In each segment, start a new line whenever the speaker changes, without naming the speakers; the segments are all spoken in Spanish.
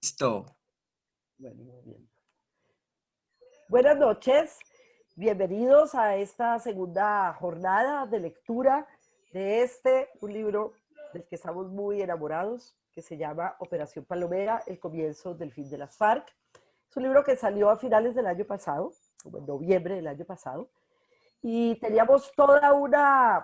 Listo.
Bueno, muy bien. Buenas noches, bienvenidos a esta segunda jornada de lectura de un libro del que estamos muy enamorados, que se llama Operación Palomera, el comienzo del fin de las FARC. Es un libro que salió a finales del año pasado, como en noviembre del año pasado, y teníamos toda una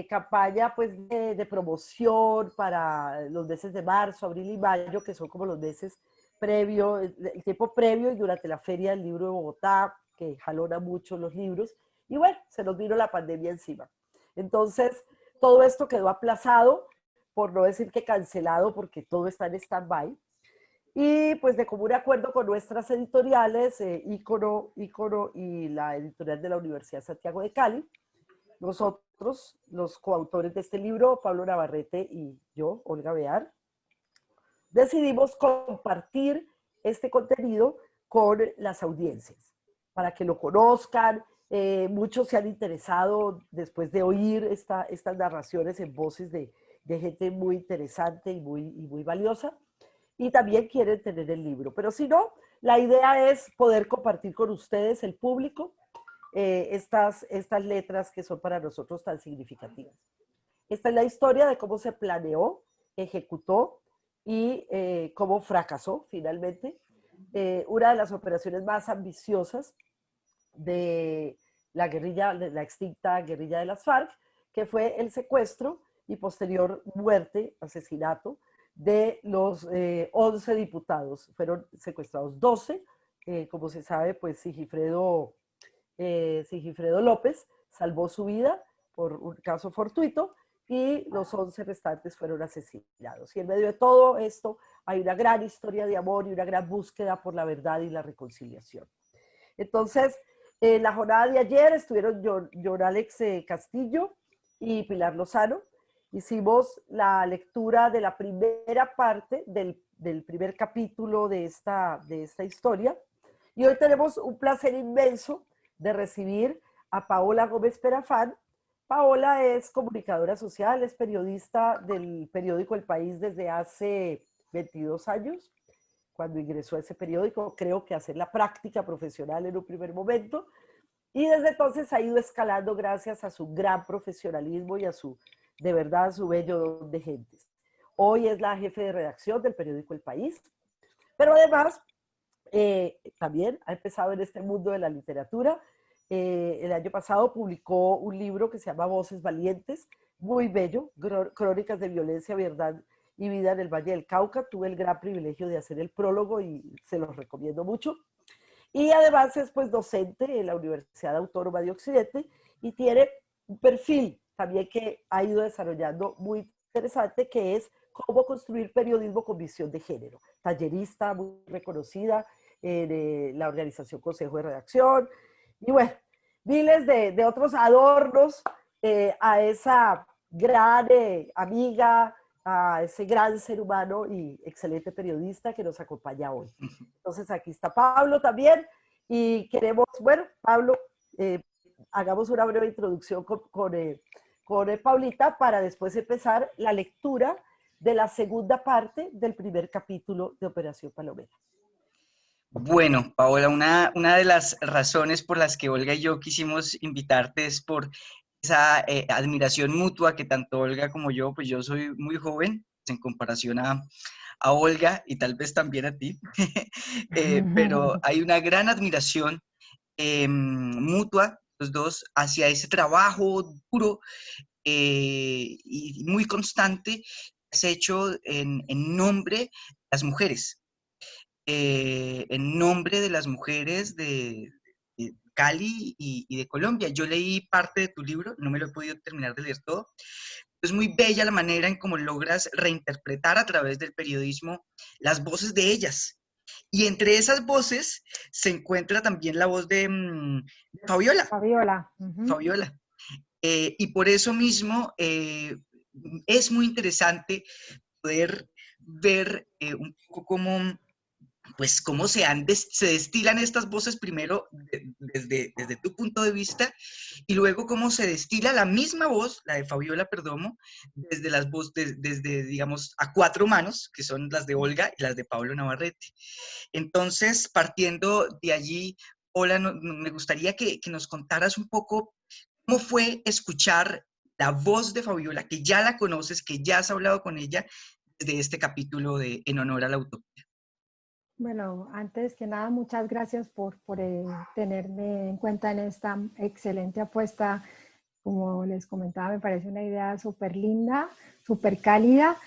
campaña pues, de promoción para los meses de marzo, abril y mayo, que son como los meses previo, el tiempo previo y durante la Feria del Libro de Bogotá, que jalona mucho los libros, y bueno, se nos vino la pandemia encima. Entonces, todo esto quedó aplazado, por no decir que cancelado, porque todo está en stand-by. Y pues de común acuerdo con nuestras editoriales, Ícono y la editorial de la Universidad de Santiago de Cali, nosotros, los coautores de este libro, Pablo Navarrete y yo, Olga Bear, decidimos compartir este contenido con las audiencias, para que lo conozcan. Muchos se han interesado después de oír estas narraciones en voces de gente muy interesante y muy valiosa, y también quieren tener el libro. Pero si no, la idea es poder compartir con ustedes, el público, estas letras que son para nosotros tan significativas. Esta es la historia de cómo se planeó, ejecutó y cómo fracasó finalmente una de las operaciones más ambiciosas de la guerrilla, de la extinta guerrilla de las FARC, que fue el secuestro y posterior muerte, asesinato de los 11 diputados. Fueron secuestrados 12, como se sabe, pues Sigifredo López salvó su vida por un caso fortuito y los 11 restantes fueron asesinados. Y en medio de todo esto hay una gran historia de amor y una gran búsqueda por la verdad y la reconciliación. Entonces, en la jornada de ayer estuvieron John Alex Castillo y Pilar Lozano. Hicimos la lectura de la primera parte del primer capítulo de esta historia. Y hoy tenemos un placer inmenso de recibir a Paola Gómez Perafán. Paola es comunicadora social, es periodista del periódico El País desde hace 22 años. Cuando ingresó a ese periódico, creo que hacer la práctica profesional en un primer momento. Y desde entonces ha ido escalando gracias a su gran profesionalismo y a de verdad, a su bello don de gentes. Hoy es la jefe de redacción del periódico El País, pero además también ha empezado en este mundo de la literatura. El año pasado publicó un libro que se llama Voces Valientes, muy bello, crónicas de violencia, verdad y vida en el Valle del Cauca. Tuve el gran privilegio de hacer el prólogo y se los recomiendo mucho. Y además es pues docente en la Universidad Autónoma de Occidente y tiene un perfil también que ha ido desarrollando muy interesante, que es cómo construir periodismo con visión de género. Tallerista muy reconocida en la organización Consejo de Redacción. Y bueno, miles de otros adornos a esa gran amiga, a ese gran ser humano y excelente periodista que nos acompaña hoy. Entonces aquí está Pablo también y queremos, bueno, Pablo, hagamos una breve introducción con Paulita para después empezar la lectura de la segunda parte del primer capítulo de Operación Palomera.
Bueno, Paola, una de las razones por las que Olga y yo quisimos invitarte es por esa admiración mutua que tanto Olga como yo, pues yo soy muy joven en comparación a Olga y tal vez también a ti, pero hay una gran admiración mutua, los dos, hacia ese trabajo duro y muy constante que has hecho en nombre de las mujeres. En nombre de las mujeres de Cali y de Colombia. Yo leí parte de tu libro, no me lo he podido terminar de leer todo. Es muy bella la manera en cómo logras reinterpretar a través del periodismo las voces de ellas. Y entre esas voces se encuentra también la voz de Fabiola.
Fabiola.
Fabiola. Y por eso mismo es muy interesante poder ver un poco cómo pues cómo se destilan estas voces primero desde tu punto de vista y luego cómo se destila la misma voz, la de Fabiola Perdomo, desde las voces, desde, digamos, a cuatro manos, que son las de Olga y las de Pablo Navarrete. Entonces, partiendo de allí, Hola, me gustaría que nos contaras un poco cómo fue escuchar la voz de Fabiola, que ya la conoces, que ya has hablado con ella desde este capítulo de En Honor al Autor.
Bueno, antes que nada, muchas gracias por tenerme en cuenta en esta excelente apuesta. Como les comentaba, me parece una idea súper linda, súper cálida.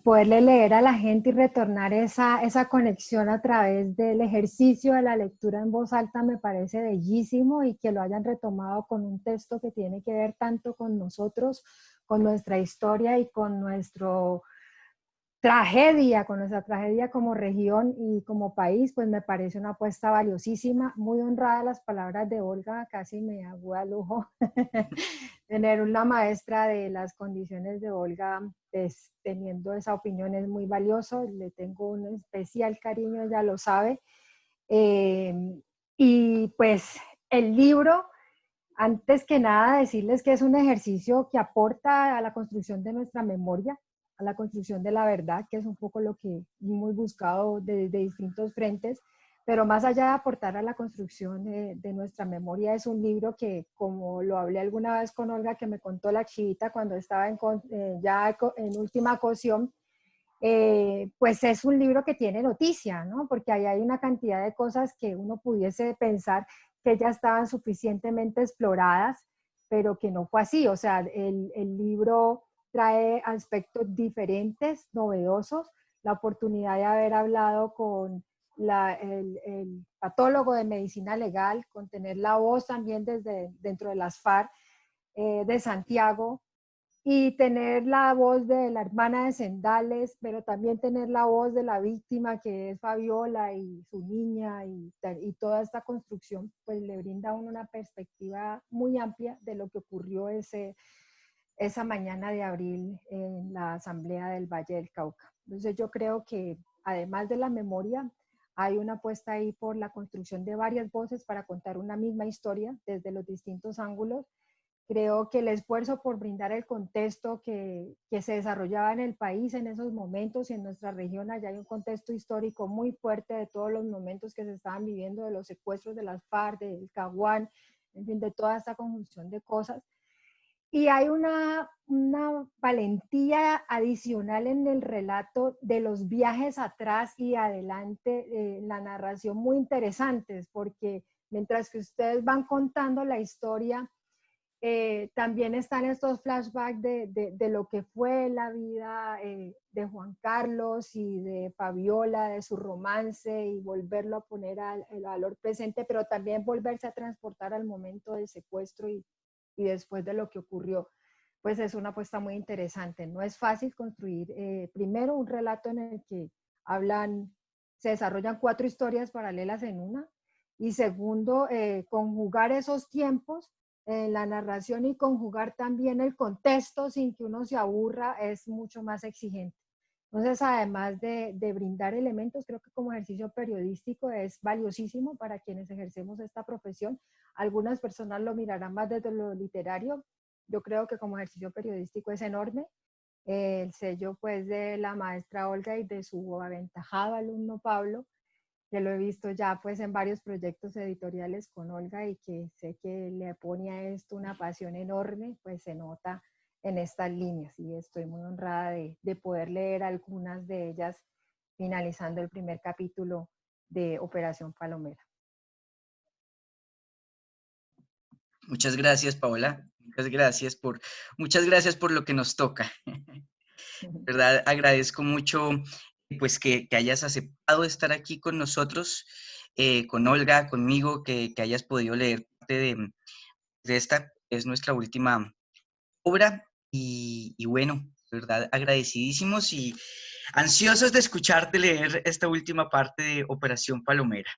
Poderle leer a la gente y retornar esa conexión a través del ejercicio de la lectura en voz alta me parece bellísimo, y que lo hayan retomado con un texto que tiene que ver tanto con nosotros, con nuestra historia y con con nuestra tragedia como región y como país, pues me parece una apuesta valiosísima. Muy honrada las palabras de Olga, casi me hago a lujo tener una maestra de las condiciones de Olga, pues, teniendo esa opinión es muy valioso. Le tengo un especial cariño, ya lo sabe. Eh, y pues el libro, antes que nada, decirles que es un ejercicio que aporta a la construcción de nuestra memoria, a la construcción de la verdad, que es un poco lo que hemos buscado de distintos frentes. Pero más allá de aportar a la construcción de nuestra memoria, es un libro que, como lo hablé alguna vez con Olga, que me contó la chivita cuando estaba ya en última cocción, pues es un libro que tiene noticia, ¿no? Porque ahí hay una cantidad de cosas que uno pudiese pensar que ya estaban suficientemente exploradas, pero que no fue así. O sea, el libro trae aspectos diferentes, novedosos, la oportunidad de haber hablado con el patólogo de medicina legal, con tener la voz también desde dentro de las FARC de Santiago, y tener la voz de la hermana de Sendales, pero también tener la voz de la víctima, que es Fabiola y su niña, y toda esta construcción, pues le brinda a uno una perspectiva muy amplia de lo que ocurrió esa mañana de abril en la Asamblea del Valle del Cauca. Entonces yo creo que además de la memoria, hay una apuesta ahí por la construcción de varias voces para contar una misma historia desde los distintos ángulos. Creo que el esfuerzo por brindar el contexto que se desarrollaba en el país en esos momentos, y en nuestra región allá hay un contexto histórico muy fuerte de todos los momentos que se estaban viviendo, de los secuestros de las FARC, del Caguán, en fin, de toda esta conjunción de cosas. Y hay una valentía adicional en el relato de los viajes atrás y adelante, la narración, muy interesantes, porque mientras que ustedes van contando la historia, también están estos flashbacks de lo que fue la vida de Juan Carlos y de Fabiola, de su romance, y volverlo a poner al valor presente, pero también volverse a transportar al momento del secuestro y después de lo que ocurrió. Pues es una apuesta muy interesante. No es fácil construir, primero, un relato en el que se desarrollan 4 historias paralelas en una, y segundo, conjugar esos tiempos en la narración y conjugar también el contexto sin que uno se aburra es mucho más exigente. Entonces, además de brindar elementos, creo que como ejercicio periodístico es valiosísimo para quienes ejercemos esta profesión. Algunas personas lo mirarán más desde lo literario. Yo creo que como ejercicio periodístico es enorme. El sello, pues, de la maestra Olga y de su aventajado alumno Pablo, que lo he visto ya, pues, en varios proyectos editoriales con Olga, y que sé que le pone a esto una pasión enorme, pues se nota en estas líneas, y estoy muy honrada de poder leer algunas de ellas finalizando el primer capítulo de Operación Palomera.
Muchas gracias, Paola. Muchas gracias por lo que nos toca. ¿Verdad? Agradezco mucho, pues, que hayas aceptado estar aquí con nosotros, con Olga, conmigo, que hayas podido leer parte de esta, que es nuestra última obra. Y bueno, ¿verdad? Agradecidísimos y ansiosos de escucharte leer esta última parte de Operación Palomera.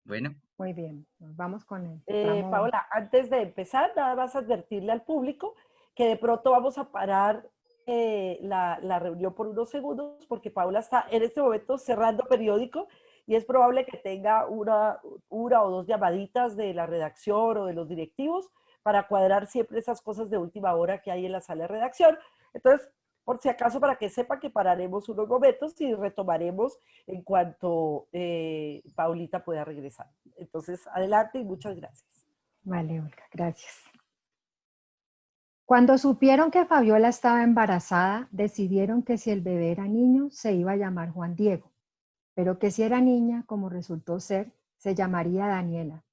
Bueno.
Muy bien, nos vamos con el tramo.
Paola, antes de empezar, nada más advertirle al público que de pronto vamos a parar la reunión por unos segundos porque Paula está en este momento cerrando periódico y es probable que tenga una o dos llamaditas de la redacción o de los directivos para cuadrar siempre esas cosas de última hora que hay en la sala de redacción. Entonces, por si acaso, para que sepa que pararemos unos momentos y retomaremos en cuanto Paulita pueda regresar. Entonces, adelante y muchas gracias.
Vale, Olga, gracias. Cuando supieron que Fabiola estaba embarazada, decidieron que si el bebé era niño, se iba a llamar Juan Diego, pero que si era niña, como resultó ser, se llamaría Daniela.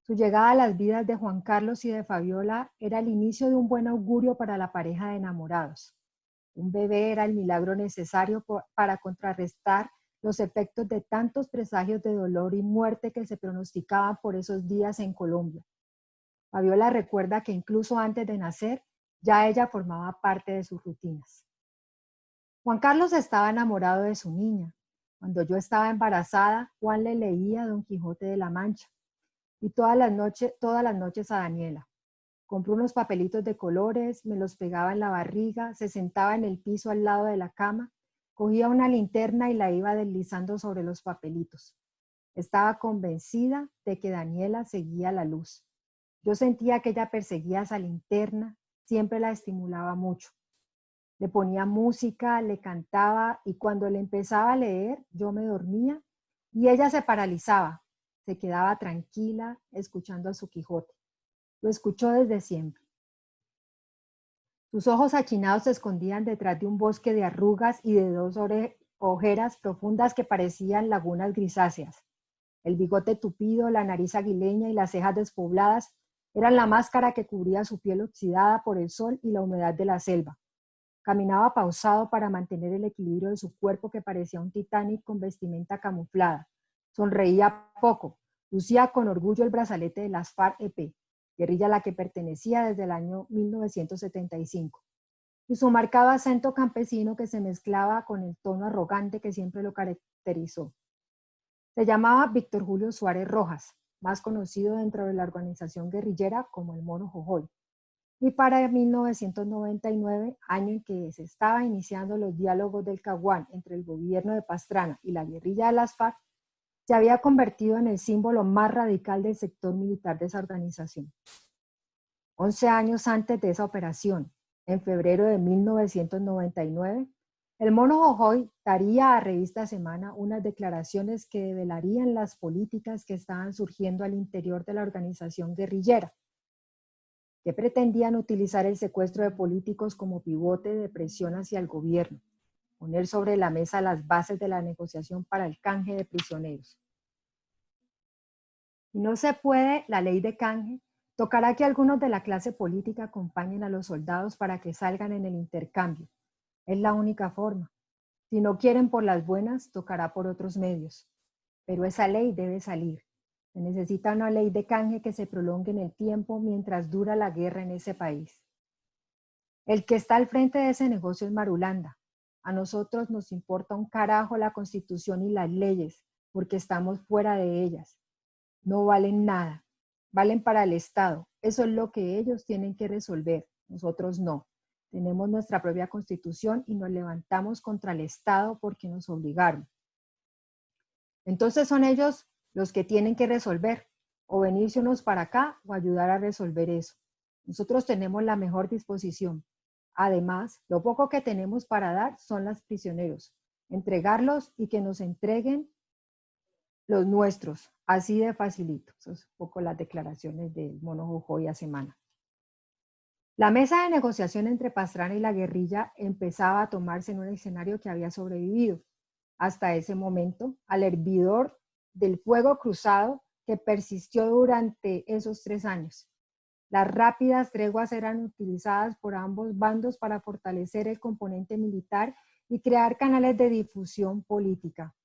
Su llegada a las vidas de Juan Carlos y de Fabiola era el inicio de un buen augurio para la pareja de enamorados. Un bebé era el milagro necesario para contrarrestar los efectos de tantos presagios de dolor y muerte que se pronosticaban por esos días en Colombia. Fabiola recuerda que incluso antes de nacer, ya ella formaba parte de sus rutinas. Juan Carlos estaba enamorado de su niña. Cuando yo estaba embarazada, Juan le leía Don Quijote de la Mancha y todas las noches a Daniela. Compró unos papelitos de colores, me los pegaba en la barriga, se sentaba en el piso al lado de la cama, cogía una linterna y la iba deslizando sobre los papelitos. Estaba convencida de que Daniela seguía la luz. Yo sentía que ella perseguía esa linterna, siempre la estimulaba mucho. Le ponía música, le cantaba y cuando le empezaba a leer, yo me dormía y ella se paralizaba, se quedaba tranquila escuchando a su Quijote. Lo escuchó desde siempre. Sus ojos achinados se escondían detrás de un bosque de arrugas y de dos ojeras profundas que parecían lagunas grisáceas. El bigote tupido, la nariz aguileña y las cejas despobladas eran la máscara que cubría su piel oxidada por el sol y la humedad de la selva. Caminaba pausado para mantener el equilibrio de su cuerpo que parecía un Titanic con vestimenta camuflada. Sonreía poco, lucía con orgullo el brazalete de las FARC-EP, guerrilla a la que pertenecía desde el año 1975, y su marcado acento campesino que se mezclaba con el tono arrogante que siempre lo caracterizó. Se llamaba Víctor Julio Suárez Rojas, más conocido dentro de la organización guerrillera como el Mono Jojoy. Y para 1999, año en que se estaba iniciando los diálogos del Caguán entre el gobierno de Pastrana y la guerrilla de las FARC, se había convertido en el símbolo más radical del sector militar de esa organización. 11 años antes de esa operación, en febrero de 1999, el Mono Jojoy daría a Revista Semana unas declaraciones que develarían las políticas que estaban surgiendo al interior de la organización guerrillera, que pretendían utilizar el secuestro de políticos como pivote de presión hacia el gobierno, poner sobre la mesa las bases de la negociación para el canje de prisioneros. Y no se puede, la ley de canje, tocará que algunos de la clase política acompañen a los soldados para que salgan en el intercambio. Es la única forma. Si no quieren por las buenas, tocará por otros medios. Pero esa ley debe salir. Se necesita una ley de canje que se prolongue en el tiempo mientras dura la guerra en ese país. El que está al frente de ese negocio es Marulanda. A nosotros nos importa un carajo la Constitución y las leyes, porque estamos fuera de ellas. No valen nada. Valen para el Estado. Eso es lo que ellos tienen que resolver. Nosotros no. Tenemos nuestra propia Constitución y nos levantamos contra el Estado porque nos obligaron. Entonces son ellos los que tienen que resolver, o venirse unos para acá o ayudar a resolver eso. Nosotros tenemos la mejor disposición. Además, lo poco que tenemos para dar son los prisioneros. Entregarlos y que nos entreguen los nuestros. Así de facilito. Eso es un poco las declaraciones del Mono Jojoy a Semana. La mesa de negociación entre Pastrana y la guerrilla empezaba a tomarse en un escenario que había sobrevivido hasta ese momento al hervidor del fuego cruzado que persistió durante esos 3 años. Las rápidas treguas eran utilizadas por ambos bandos para fortalecer el componente militar y crear canales de difusión política.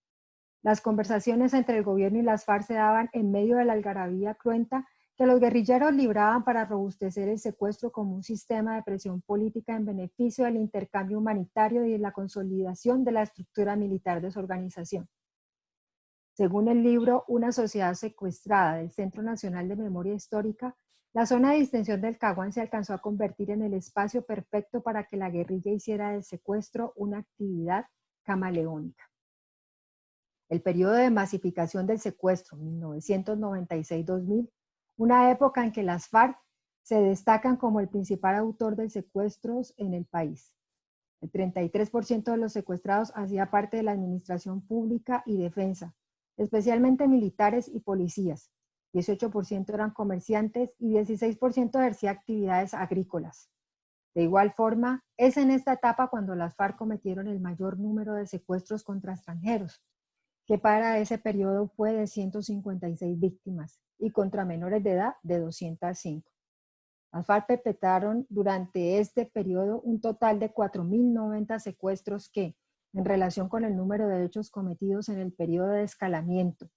Las conversaciones entre el gobierno y las FARC se daban en medio de la algarabía cruenta que los guerrilleros libraban para robustecer el secuestro como un sistema de presión política en beneficio del intercambio humanitario y de la consolidación de la estructura militar de su organización. Según el libro Una sociedad secuestrada del Centro Nacional de Memoria Histórica, La zona de distensión del Caguán se alcanzó a convertir en el espacio perfecto para que la guerrilla hiciera del secuestro una actividad camaleónica. El periodo de masificación del secuestro, 1996-2000, una época en que las FARC se destacan como el principal autor de secuestros en el país. El 33% de los secuestrados hacía parte de la administración pública y defensa, especialmente militares y policías. 18% eran comerciantes y 16% ejercía actividades agrícolas. De igual forma, es en esta etapa cuando las FARC cometieron el mayor número de secuestros contra extranjeros, que para ese periodo fue de 156 víctimas, y contra menores de edad de 205. Las FARC perpetraron durante este periodo un total de 4.090 secuestros que, en relación con el número de hechos cometidos en el periodo de escalamiento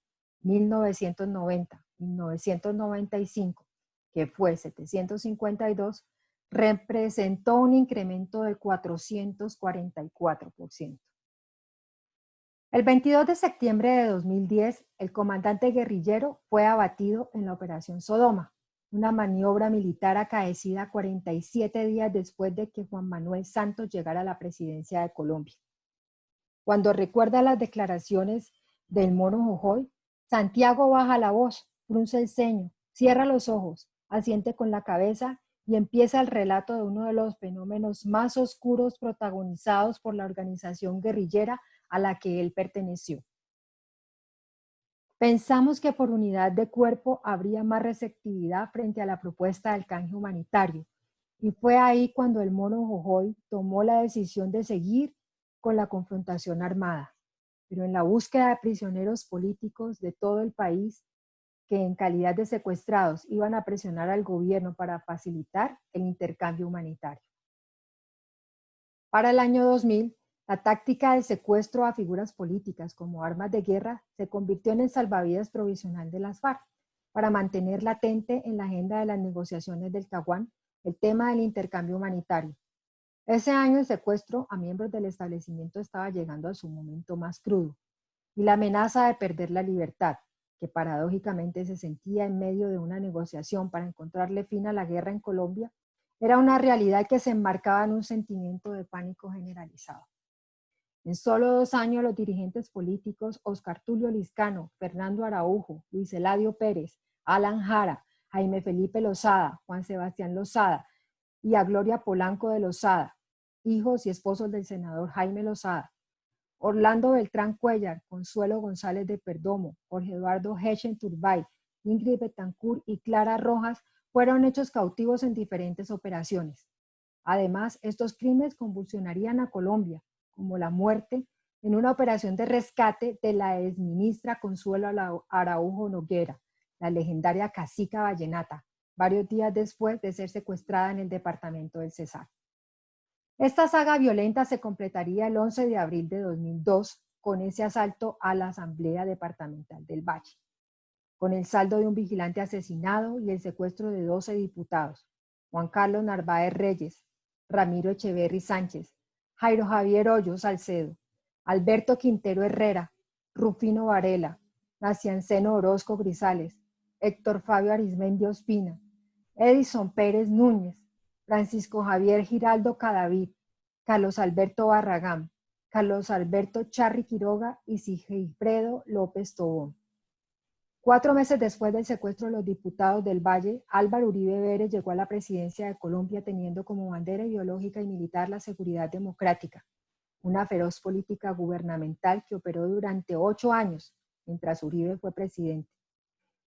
1990-1995, que fue 752, representó un incremento del 444%. El 22 de septiembre de 2010, el comandante guerrillero fue abatido en la Operación Sodoma, una maniobra militar acaecida 47 días después de que Juan Manuel Santos llegara a la presidencia de Colombia. Cuando recuerda las declaraciones del Mono Jojoy, Santiago baja la voz, frunce el ceño, cierra los ojos, asiente con la cabeza y empieza el relato de uno de los fenómenos más oscuros protagonizados por la organización guerrillera a la que él perteneció. Pensamos que por unidad de cuerpo habría más receptividad frente a la propuesta del canje humanitario, y fue ahí cuando el Mono Jojoy tomó la decisión de seguir con la confrontación armada, pero en la búsqueda de prisioneros políticos de todo el país que en calidad de secuestrados iban a presionar al gobierno para facilitar el intercambio humanitario. Para el año 2000, la táctica del secuestro a figuras políticas como armas de guerra se convirtió en el salvavidas provisional de las FARC para mantener latente en la agenda de las negociaciones del Caguán el tema del intercambio humanitario. Ese año el secuestro a miembros del establecimiento estaba llegando a su momento más crudo y la amenaza de perder la libertad, que paradójicamente se sentía en medio de una negociación para encontrarle fin a la guerra en Colombia, era una realidad que se enmarcaba en un sentimiento de pánico generalizado. En solo 2 años, los dirigentes políticos Oscar Tulio Lizcano, Fernando Araujo, Luis Eladio Pérez, Alan Jara, Jaime Felipe Lozada, Juan Sebastián Lozada y a Gloria Polanco de Lozada, hijos y esposos del senador Jaime Lozada, Orlando Beltrán Cuellar, Consuelo González de Perdomo, Jorge Eduardo Hechen Turbay, Ingrid Betancourt y Clara Rojas fueron hechos cautivos en diferentes operaciones. Además, estos crímenes convulsionarían a Colombia, como la muerte en una operación de rescate de la exministra Consuelo Araujo Noguera, la legendaria cacica vallenata, varios días después de ser secuestrada en el departamento del Cesar. Esta saga violenta se completaría el 11 de abril de 2002 con ese asalto a la Asamblea Departamental del Valle, con el saldo de un vigilante asesinado y el secuestro de 12 diputados, Juan Carlos Narváez Reyes, Ramiro Echeverry Sánchez, Jairo Javier Hoyo Salcedo, Alberto Quintero Herrera, Rufino Varela, Nacianceno Orozco Grisales, Héctor Fabio Arizmendi Ospina, Edison Pérez Núñez, Francisco Javier Giraldo Cadavid, Carlos Alberto Barragán, Carlos Alberto Charri Quiroga y Sigifredo López Tobón. 4 meses después del secuestro de los diputados del Valle, Álvaro Uribe Vélez llegó a la presidencia de Colombia teniendo como bandera ideológica y militar la seguridad democrática, una feroz política gubernamental que operó durante 8 años, mientras Uribe fue presidente,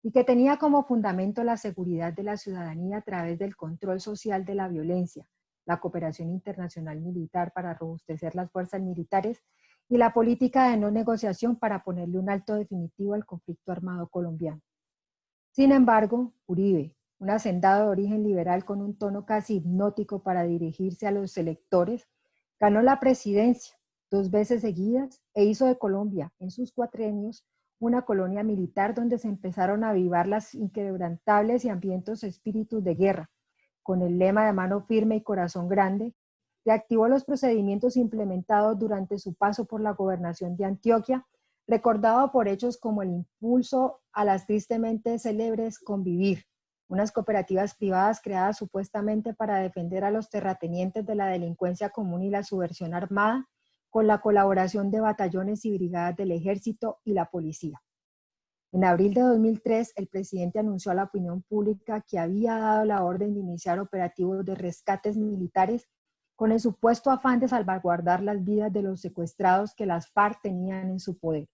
y que tenía como fundamento la seguridad de la ciudadanía a través del control social de la violencia, la cooperación internacional militar para robustecer las fuerzas militares y la política de no negociación para ponerle un alto definitivo al conflicto armado colombiano. Sin embargo, Uribe, un hacendado de origen liberal con un tono casi hipnótico para dirigirse a los electores, ganó la presidencia 2 veces seguidas e hizo de Colombia, en sus cuatrienios, una colonia militar donde se empezaron a avivar las inquebrantables y hambrientos espíritus de guerra, con el lema de mano firme y corazón grande, reactivó los procedimientos implementados durante su paso por la gobernación de Antioquia, recordado por hechos como el impulso a las tristemente célebres Convivir, unas cooperativas privadas creadas supuestamente para defender a los terratenientes de la delincuencia común y la subversión armada, con la colaboración de batallones y brigadas del ejército y la policía. En abril de 2003, el presidente anunció a la opinión pública que había dado la orden de iniciar operativos de rescates militares con el supuesto afán de salvaguardar las vidas de los secuestrados que las FARC tenían en su poder.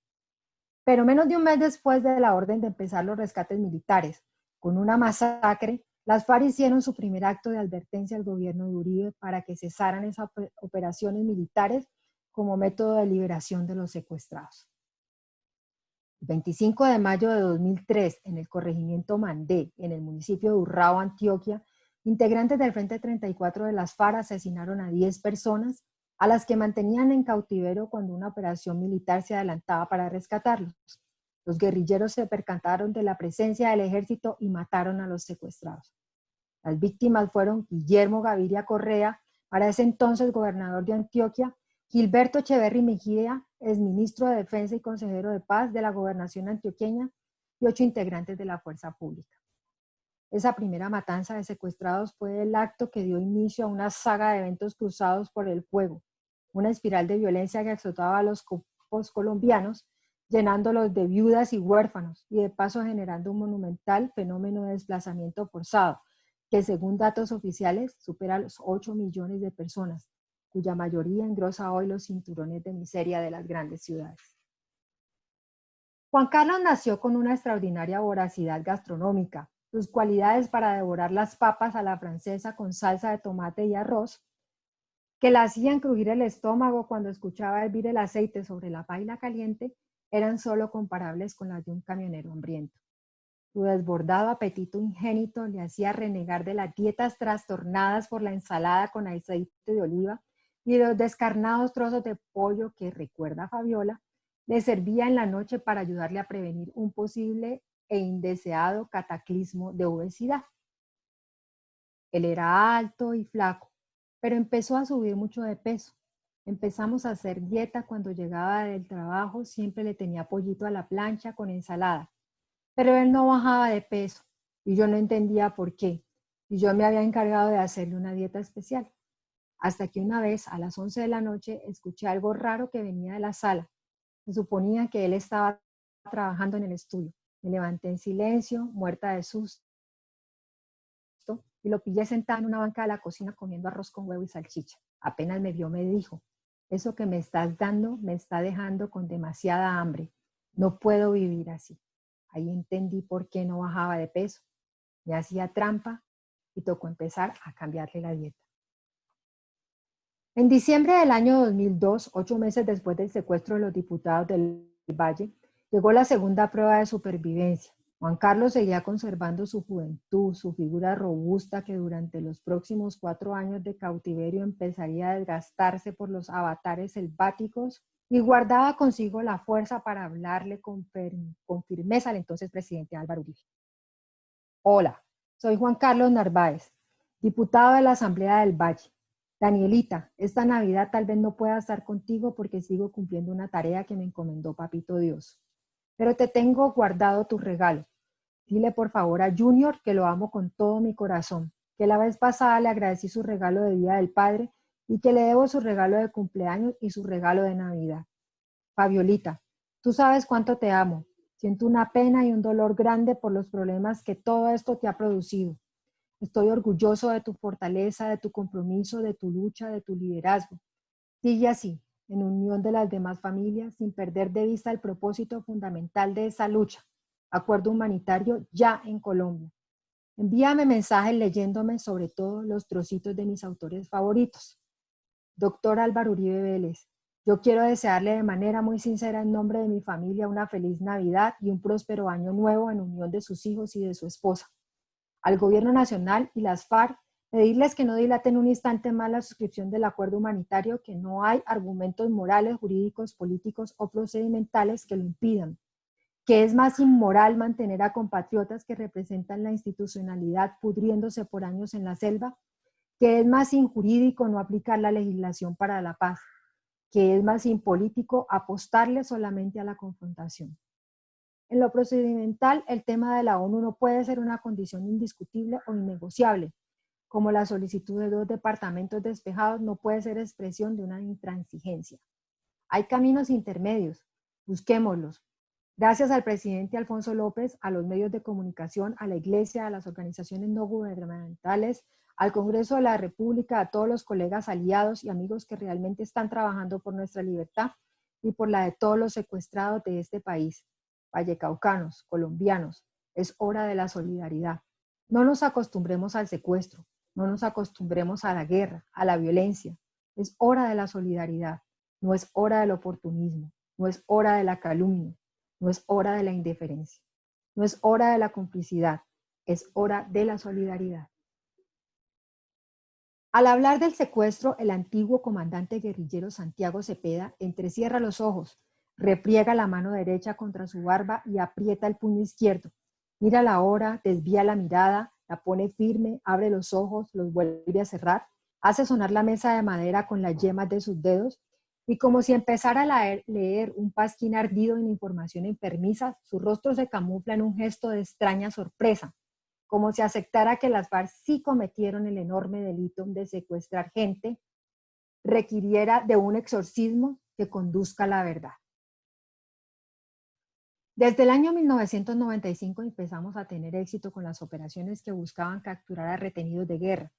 Pero menos de un mes después de la orden de empezar los rescates militares, con una masacre, las FARC hicieron su primer acto de advertencia al gobierno de Uribe para que cesaran esas operaciones militares como método de liberación de los secuestrados. El 25 de mayo de 2003, en el corregimiento Mandé, en el municipio de Urrao, Antioquia, integrantes del Frente 34 de las FARC asesinaron a 10 personas, a las que mantenían en cautiverio cuando una operación militar se adelantaba para rescatarlos. Los guerrilleros se percataron de la presencia del ejército y mataron a los secuestrados. Las víctimas fueron Guillermo Gaviria Correa, para ese entonces gobernador de Antioquia, Gilberto Echeverry Mejía, exministro de Defensa y consejero de Paz de la gobernación antioqueña, y 8 integrantes de la fuerza pública. Esa primera matanza de secuestrados fue el acto que dio inicio a una saga de eventos cruzados por el fuego, una espiral de violencia que azotaba a los copos colombianos, llenándolos de viudas y huérfanos, y de paso generando un monumental fenómeno de desplazamiento forzado, que según datos oficiales supera los 8 millones de personas, cuya mayoría engrosa hoy los cinturones de miseria de las grandes ciudades. Juan Carlos nació con una extraordinaria voracidad gastronómica. Sus cualidades para devorar las papas a la francesa con salsa de tomate y arroz, que le hacían crujir el estómago cuando escuchaba hervir el aceite sobre la paila caliente, eran solo comparables con las de un camionero hambriento. Su desbordado apetito ingénito le hacía renegar de las dietas trastornadas por la ensalada con aceite de oliva y los descarnados trozos de pollo que, recuerda Fabiola, le servía en la noche para ayudarle a prevenir un posible e indeseado cataclismo de obesidad. Él era alto y flaco, pero empezó a subir mucho de peso. Empezamos a hacer dieta cuando llegaba del trabajo, siempre le tenía pollito a la plancha con ensalada, pero él no bajaba de peso y yo no entendía por qué. Y yo me había encargado de hacerle una dieta especial. Hasta que una vez, a las 11 de la noche, escuché algo raro que venía de la sala. Se suponía que él estaba trabajando en el estudio. Me levanté en silencio, muerta de susto, y lo pillé sentado en una banca de la cocina comiendo arroz con huevo y salchicha. Apenas me vio, me dijo: eso que me estás dando me está dejando con demasiada hambre. No puedo vivir así. Ahí entendí por qué no bajaba de peso. Me hacía trampa y tocó empezar a cambiarle la dieta. En diciembre del año 2002, 8 meses después del secuestro de los diputados del Valle, llegó la segunda prueba de supervivencia. Juan Carlos seguía conservando su juventud, su figura robusta que durante los próximos 4 años de cautiverio empezaría a desgastarse por los avatares selváticos, y guardaba consigo la fuerza para hablarle con firmeza al entonces presidente Álvaro Uribe. Hola, soy Juan Carlos Narváez, diputado de la Asamblea del Valle. Danielita, esta Navidad tal vez no pueda estar contigo porque sigo cumpliendo una tarea que me encomendó Papito Dios. Pero te tengo guardado tu regalo. Dile por favor a Junior que lo amo con todo mi corazón, que la vez pasada le agradecí su regalo de Día del Padre y que le debo su regalo de cumpleaños y su regalo de Navidad. Fabiolita, tú sabes cuánto te amo. Siento una pena y un dolor grande por los problemas que todo esto te ha producido. Estoy orgulloso de tu fortaleza, de tu compromiso, de tu lucha, de tu liderazgo. Sigue así, en unión de las demás familias, sin perder de vista el propósito fundamental de esa lucha, acuerdo humanitario ya en Colombia. Envíame mensajes leyéndome sobre todo los trocitos de mis autores favoritos. Doctor Álvaro Uribe Vélez, yo quiero desearle de manera muy sincera en nombre de mi familia una feliz Navidad y un próspero año nuevo en unión de sus hijos y de su esposa. Al Gobierno Nacional y las FARC, pedirles que no dilaten un instante más la suscripción del acuerdo humanitario, que no hay argumentos morales, jurídicos, políticos o procedimentales que lo impidan, que es más inmoral mantener a compatriotas que representan la institucionalidad pudriéndose por años en la selva, que es más injurídico no aplicar la legislación para la paz, que es más impolítico apostarle solamente a la confrontación. En lo procedimental, el tema de la ONU no puede ser una condición indiscutible o innegociable, como la solicitud de 2 departamentos despejados no puede ser expresión de una intransigencia. Hay caminos intermedios, busquémoslos. Gracias al presidente Alfonso López, a los medios de comunicación, a la Iglesia, a las organizaciones no gubernamentales, al Congreso de la República, a todos los colegas aliados y amigos que realmente están trabajando por nuestra libertad y por la de todos los secuestrados de este país, vallecaucanos, colombianos, es hora de la solidaridad. No nos acostumbremos al secuestro, no nos acostumbremos a la guerra, a la violencia. Es hora de la solidaridad, no es hora del oportunismo, no es hora de la calumnia, no es hora de la indiferencia, no es hora de la complicidad, es hora de la solidaridad. Al hablar del secuestro, el antiguo comandante guerrillero Santiago Cepeda entrecierra los ojos, repliega la mano derecha contra su barba y aprieta el puño izquierdo. Mira la hora, desvía la mirada, la pone firme, abre los ojos, los vuelve a cerrar, hace sonar la mesa de madera con las yemas de sus dedos y como si empezara a leer un pasquín ardido en información enfermiza, su rostro se camufla en un gesto de extraña sorpresa, como si aceptara que las FARC sí cometieron el enorme delito de secuestrar gente, requiriera de un exorcismo que conduzca a la verdad. Desde el año 1995 empezamos a tener éxito con las operaciones que buscaban capturar a retenidos de guerra.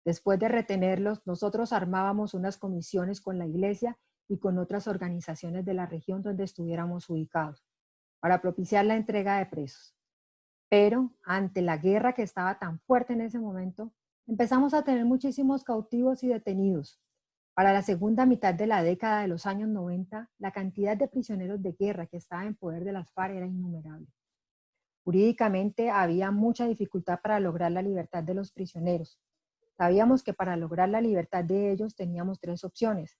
Después de retenerlos, nosotros armábamos unas comisiones con la Iglesia y con otras organizaciones de la región donde estuviéramos ubicados, para propiciar la entrega de presos. Pero ante la guerra que estaba tan fuerte en ese momento, empezamos a tener muchísimos cautivos y detenidos. Para la segunda mitad de la década de los años 90, la cantidad de prisioneros de guerra que estaba en poder de las FARC era innumerable. Jurídicamente había mucha dificultad para lograr la libertad de los prisioneros. Sabíamos que para lograr la libertad de ellos teníamos 3 opciones.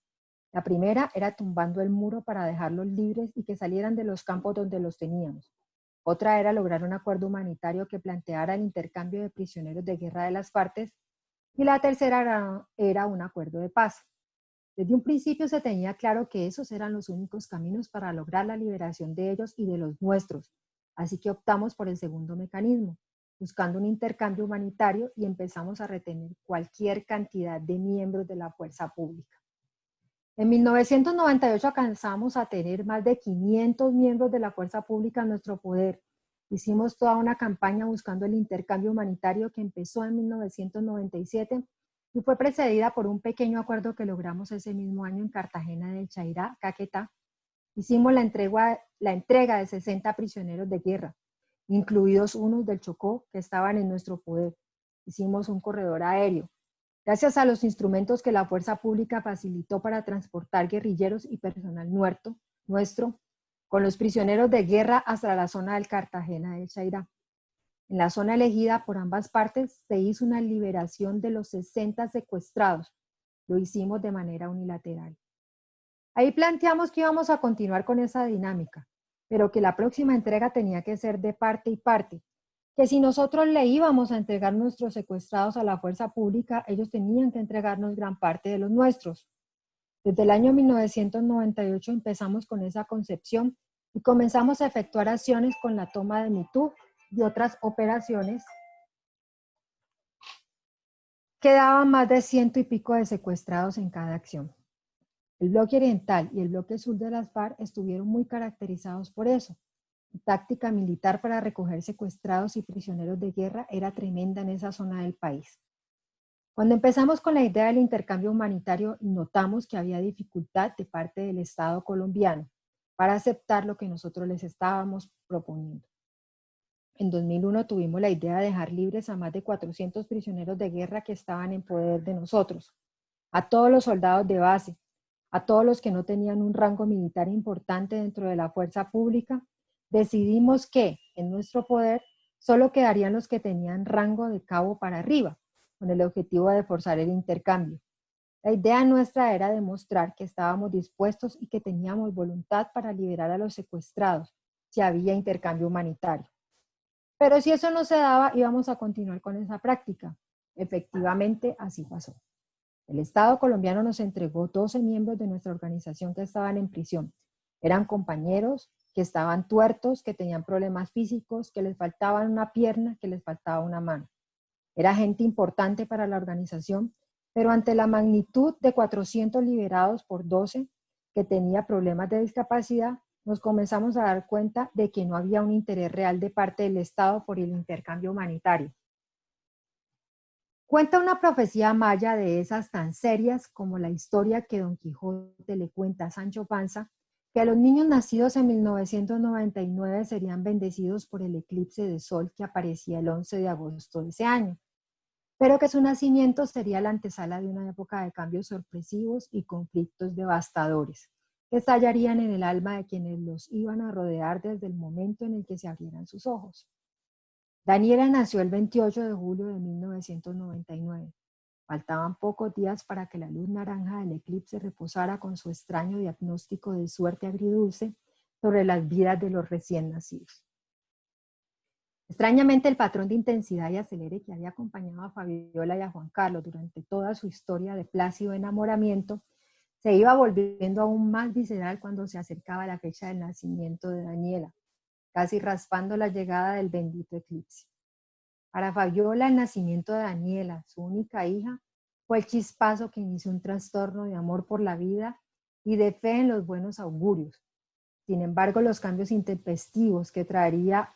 La primera era tumbando el muro para dejarlos libres y que salieran de los campos donde los teníamos. Otra era lograr un acuerdo humanitario que planteara el intercambio de prisioneros de guerra de las partes. Y la tercera era un acuerdo de paz. Desde un principio se tenía claro que esos eran los únicos caminos para lograr la liberación de ellos y de los nuestros. Así que optamos por el segundo mecanismo, buscando un intercambio humanitario y empezamos a retener cualquier cantidad de miembros de la fuerza pública. En 1998 alcanzamos a tener más de 500 miembros de la fuerza pública en nuestro poder. Hicimos toda una campaña buscando el intercambio humanitario que empezó en 1997 y fue precedida por un pequeño acuerdo que logramos ese mismo año en Cartagena del Chairá, Caquetá. Hicimos la entrega de 60 prisioneros de guerra, incluidos unos del Chocó que estaban en nuestro poder. Hicimos un corredor aéreo. Gracias a los instrumentos que la fuerza pública facilitó para transportar guerrilleros y personal nuestro, con los prisioneros de guerra hasta la zona del Cartagena del Chairá. En la zona elegida por ambas partes se hizo una liberación de los 60 secuestrados. Lo hicimos de manera unilateral. Ahí planteamos que íbamos a continuar con esa dinámica, pero que la próxima entrega tenía que ser de parte y parte, que si nosotros le íbamos a entregar nuestros secuestrados a la fuerza pública, ellos tenían que entregarnos gran parte de los nuestros. Desde el año 1998 empezamos con esa concepción y comenzamos a efectuar acciones con la toma de Mitú y otras operaciones que daban más de 100 y pico de secuestrados en cada acción. El bloque oriental y el bloque sur de las FARC estuvieron muy caracterizados por eso. La táctica militar para recoger secuestrados y prisioneros de guerra era tremenda en esa zona del país. Cuando empezamos con la idea del intercambio humanitario, notamos que había dificultad de parte del Estado colombiano para aceptar lo que nosotros les estábamos proponiendo. En 2001 tuvimos la idea de dejar libres a más de 400 prisioneros de guerra que estaban en poder de nosotros, a todos los soldados de base, a todos los que no tenían un rango militar importante dentro de la fuerza pública. Decidimos que en nuestro poder solo quedarían los que tenían rango de cabo para arriba, con el objetivo de forzar el intercambio. La idea nuestra era demostrar que estábamos dispuestos y que teníamos voluntad para liberar a los secuestrados, si había intercambio humanitario. Pero si eso no se daba, íbamos a continuar con esa práctica. Efectivamente, así pasó. El Estado colombiano nos entregó 12 miembros de nuestra organización que estaban en prisión. Eran compañeros, que estaban tuertos, que tenían problemas físicos, que les faltaba una pierna, que les faltaba una mano. Era gente importante para la organización, pero ante la magnitud de 400 liberados por 12 que tenía problemas de discapacidad, nos comenzamos a dar cuenta de que no había un interés real de parte del Estado por el intercambio humanitario. Cuenta una profecía maya de esas tan serias como la historia que Don Quijote le cuenta a Sancho Panza, que los niños nacidos en 1999 serían bendecidos por el eclipse de sol que aparecía el 11 de agosto de ese año, pero que su nacimiento sería la antesala de una época de cambios sorpresivos y conflictos devastadores, que estallarían en el alma de quienes los iban a rodear desde el momento en el que se abrieran sus ojos. Daniela nació el 28 de julio de 1999. Faltaban pocos días para que la luz naranja del eclipse reposara con su extraño diagnóstico de suerte agridulce sobre las vidas de los recién nacidos. Extrañamente, el patrón de intensidad y acelere que había acompañado a Fabiola y a Juan Carlos durante toda su historia de plácido enamoramiento se iba volviendo aún más visceral cuando se acercaba la fecha del nacimiento de Daniela, casi raspando la llegada del bendito eclipse. Para Fabiola, el nacimiento de Daniela, su única hija, fue el chispazo que inició un trastorno de amor por la vida y de fe en los buenos augurios. Sin embargo, los cambios intempestivos que traerían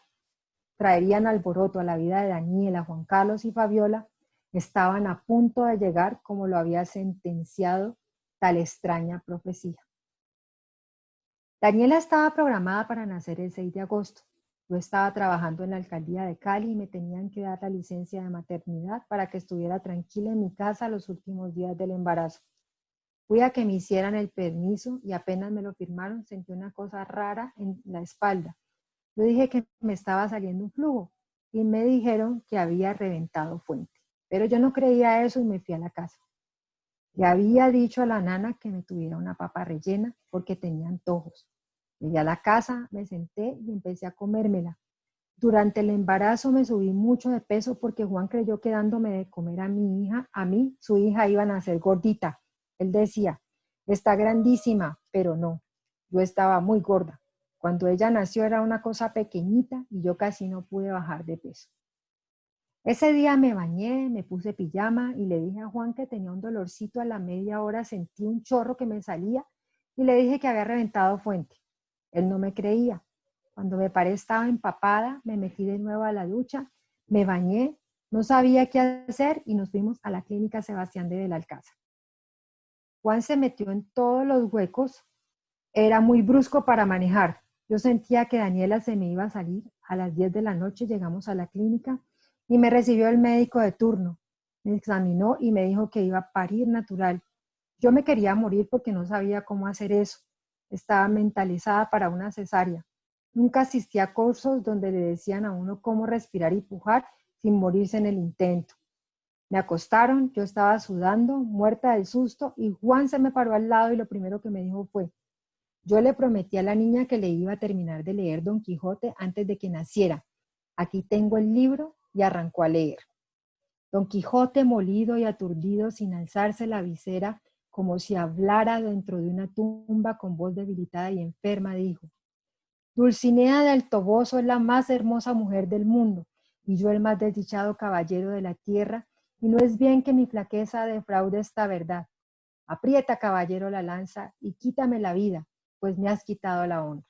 alboroto a la vida de Daniela, Juan Carlos y Fabiola estaban a punto de llegar como lo había sentenciado tal extraña profecía. Daniela estaba programada para nacer el 6 de agosto. Yo estaba trabajando en la alcaldía de Cali y me tenían que dar la licencia de maternidad para que estuviera tranquila en mi casa los últimos días del embarazo. Fui a que me hicieran el permiso y apenas me lo firmaron sentí una cosa rara en la espalda. Yo dije que me estaba saliendo un flujo y me dijeron que había reventado fuente. Pero yo no creía eso y me fui a la casa. Le había dicho a la nana que me tuviera una papa rellena porque tenía antojos. Llegué a la casa, me senté y empecé a comérmela. Durante el embarazo me subí mucho de peso porque Juan creyó que dándome de comer a mi hija, su hija iba a nacer gordita. Él decía, está grandísima, pero no, yo estaba muy gorda. Cuando ella nació era una cosa pequeñita y yo casi no pude bajar de peso. Ese día me bañé, me puse pijama y le dije a Juan que tenía un dolorcito. A la media hora sentí un chorro que me salía y le dije que había reventado fuente. Él no me creía. Cuando me paré estaba empapada, me metí de nuevo a la ducha, me bañé, no sabía qué hacer y nos fuimos a la clínica Sebastián de Belalcázar. Juan se metió en todos los huecos, era muy brusco para manejar. Yo sentía que Daniela se me iba a salir. A las 10 de la noche llegamos a la clínica y me recibió el médico de turno. Me examinó y me dijo que iba a parir natural. Yo me quería morir porque no sabía cómo hacer eso. Estaba mentalizada para una cesárea. Nunca asistí a cursos donde le decían a uno cómo respirar y pujar sin morirse en el intento. Me acostaron, yo estaba sudando, muerta del susto, y Juan se me paró al lado y lo primero que me dijo fue, yo le prometí a la niña que le iba a terminar de leer Don Quijote antes de que naciera. Aquí tengo el libro y arrancó a leer. Don Quijote, molido y aturdido, sin alzarse la visera, como si hablara dentro de una tumba con voz debilitada y enferma, dijo, Dulcinea del Toboso es la más hermosa mujer del mundo, y yo el más desdichado caballero de la tierra, y no es bien que mi flaqueza defraude esta verdad. Aprieta, caballero, la lanza y quítame la vida, pues me has quitado la honra.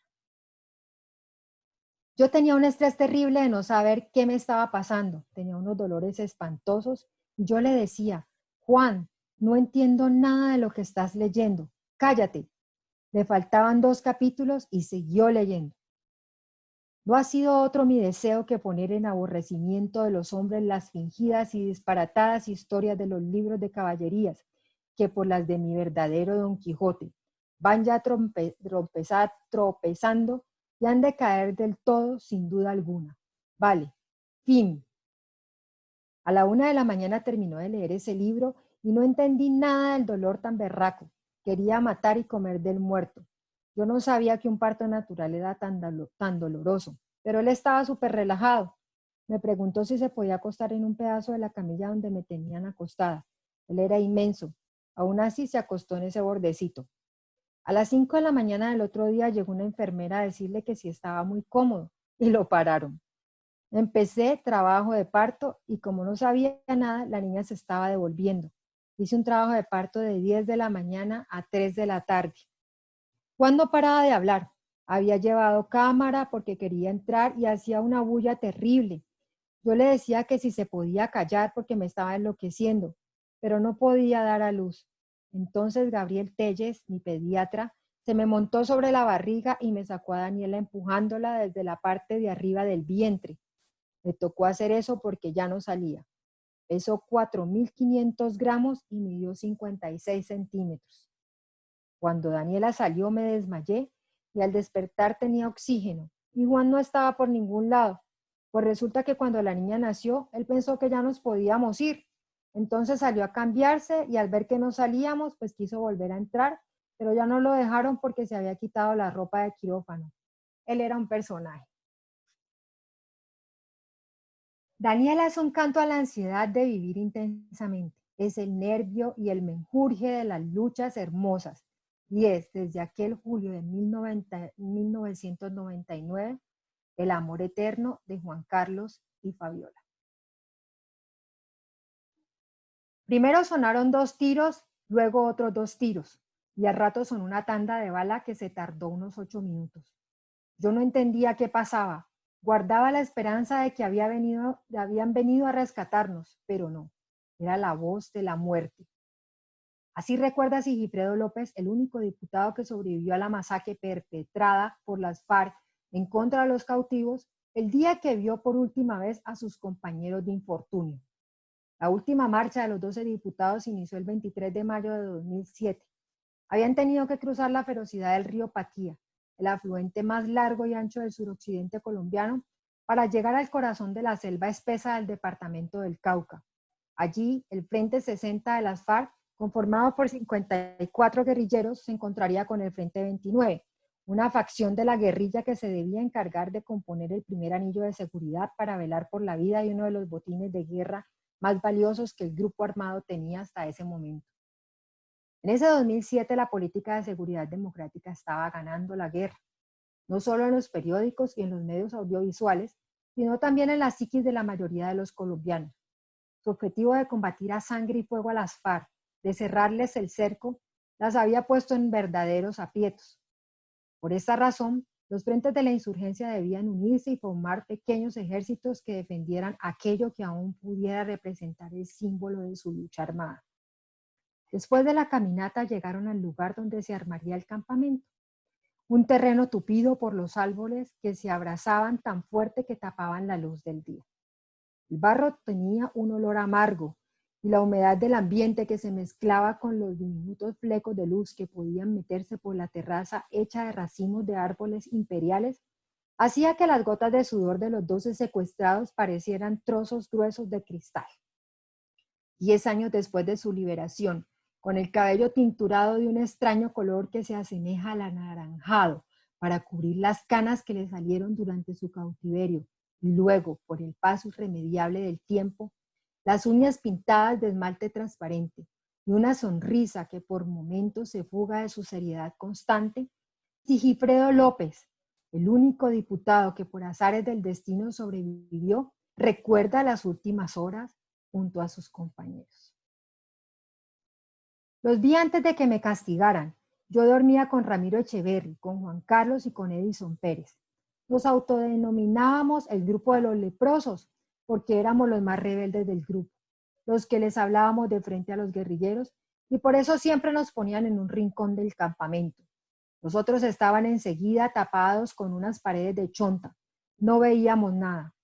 Yo tenía un estrés terrible de no saber qué me estaba pasando, tenía unos dolores espantosos y yo le decía, Juan, no entiendo nada de lo que estás leyendo, cállate. Le faltaban 2 capítulos y siguió leyendo. No ha sido otro mi deseo que poner en aborrecimiento de los hombres las fingidas y disparatadas historias de los libros de caballerías, que por las de mi verdadero Don Quijote van ya tropezando y han de caer del todo sin duda alguna. Vale, fin. A la 1 de la mañana terminó de leer ese libro y no entendí nada del dolor tan berraco. Quería matar y comer del muerto. Yo no sabía que un parto natural era tan doloroso, pero él estaba súper relajado. Me preguntó si se podía acostar en un pedazo de la camilla donde me tenían acostada. Él era inmenso. Aún así se acostó en ese bordecito. A las 5 de la mañana del otro día llegó una enfermera a decirle que sí estaba muy cómodo y lo pararon. Empecé trabajo de parto y como no sabía nada, la niña se estaba devolviendo. Hice un trabajo de parto de 10 de la mañana a 3 de la tarde. Juan no paraba de hablar. Había llevado cámara porque quería entrar y hacía una bulla terrible. Yo le decía que si se podía callar porque me estaba enloqueciendo, pero no podía dar a luz. Entonces Gabriel Telles, mi pediatra, se me montó sobre la barriga y me sacó a Daniela empujándola desde la parte de arriba del vientre. Me tocó hacer eso porque ya no salía. Pesó 4.500 gramos y midió 56 centímetros. Cuando Daniela salió me desmayé y al despertar tenía oxígeno y Juan no estaba por ningún lado. Pues resulta que cuando la niña nació, él pensó que ya nos podíamos ir. Entonces salió a cambiarse y al ver que no salíamos, pues quiso volver a entrar, pero ya no lo dejaron porque se había quitado la ropa de quirófano. Él era un personaje. Daniela es un canto a la ansiedad de vivir intensamente. Es el nervio y el menjurje de las luchas hermosas. Y es desde aquel julio de 1999 el amor eterno de Juan Carlos y Fabiola. Primero sonaron 2 tiros, luego otros 2 tiros. Y al rato sonó una tanda de bala que se tardó unos 8 minutos. Yo no entendía qué pasaba. Guardaba la esperanza de que habían venido a rescatarnos, pero no. Era la voz de la muerte. Así recuerda Sigifredo López, el único diputado que sobrevivió a la masacre perpetrada por las FARC en contra de los cautivos, el día que vio por última vez a sus compañeros de infortunio. La última marcha de los 12 diputados inició el 23 de mayo de 2007. Habían tenido que cruzar la ferocidad del río Paquía, el afluente más largo y ancho del suroccidente colombiano, para llegar al corazón de la selva espesa del departamento del Cauca. Allí, el Frente 60 de las FARC, conformado por 54 guerrilleros, se encontraría con el Frente 29, una facción de la guerrilla que se debía encargar de componer el primer anillo de seguridad para velar por la vida de uno de los botines de guerra más valiosos que el grupo armado tenía hasta ese momento. En ese 2007 la política de seguridad democrática estaba ganando la guerra, no solo en los periódicos y en los medios audiovisuales, sino también en la psiquis de la mayoría de los colombianos. Su objetivo de combatir a sangre y fuego a las FARC, de cerrarles el cerco, las había puesto en verdaderos aprietos. Por esta razón, los frentes de la insurgencia debían unirse y formar pequeños ejércitos que defendieran aquello que aún pudiera representar el símbolo de su lucha armada. Después de la caminata llegaron al lugar donde se armaría el campamento, un terreno tupido por los árboles que se abrazaban tan fuerte que tapaban la luz del día. El barro tenía un olor amargo y la humedad del ambiente que se mezclaba con los diminutos flecos de luz que podían meterse por la terraza hecha de racimos de árboles imperiales hacía que las gotas de sudor de los 12 secuestrados parecieran trozos gruesos de cristal. 10 años después de su liberación, con el cabello tinturado de un extraño color que se asemeja al anaranjado para cubrir las canas que le salieron durante su cautiverio, y luego, por el paso irremediable del tiempo, las uñas pintadas de esmalte transparente y una sonrisa que por momentos se fuga de su seriedad constante, Sigifredo López, el único diputado que por azares del destino sobrevivió, recuerda las últimas horas junto a sus compañeros. Los vi antes de que me castigaran. Yo dormía con Ramiro Echeverry, con Juan Carlos y con Edison Pérez. Nos autodenominábamos el grupo de los leprosos porque éramos los más rebeldes del grupo, los que les hablábamos de frente a los guerrilleros y por eso siempre nos ponían en un rincón del campamento. Los otros estaban enseguida tapados con unas paredes de chonta. No veíamos nada.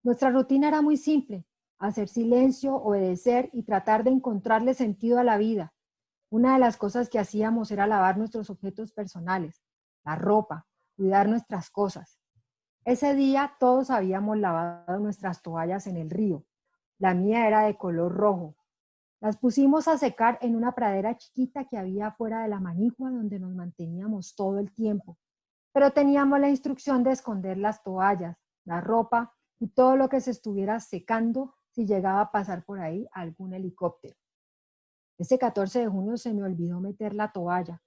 Nuestra rutina era muy simple: hacer silencio, obedecer y tratar de encontrarle sentido a la vida. Una de las cosas que hacíamos era lavar nuestros objetos personales, la ropa, cuidar nuestras cosas. Ese día todos habíamos lavado nuestras toallas en el río. La mía era de color rojo. Las pusimos a secar en una pradera chiquita que había afuera de la manigua donde nos manteníamos todo el tiempo. Pero teníamos la instrucción de esconder las toallas, la ropa y todo lo que se estuviera secando si llegaba a pasar por ahí algún helicóptero. Ese 14 de junio se me olvidó meter la toalla.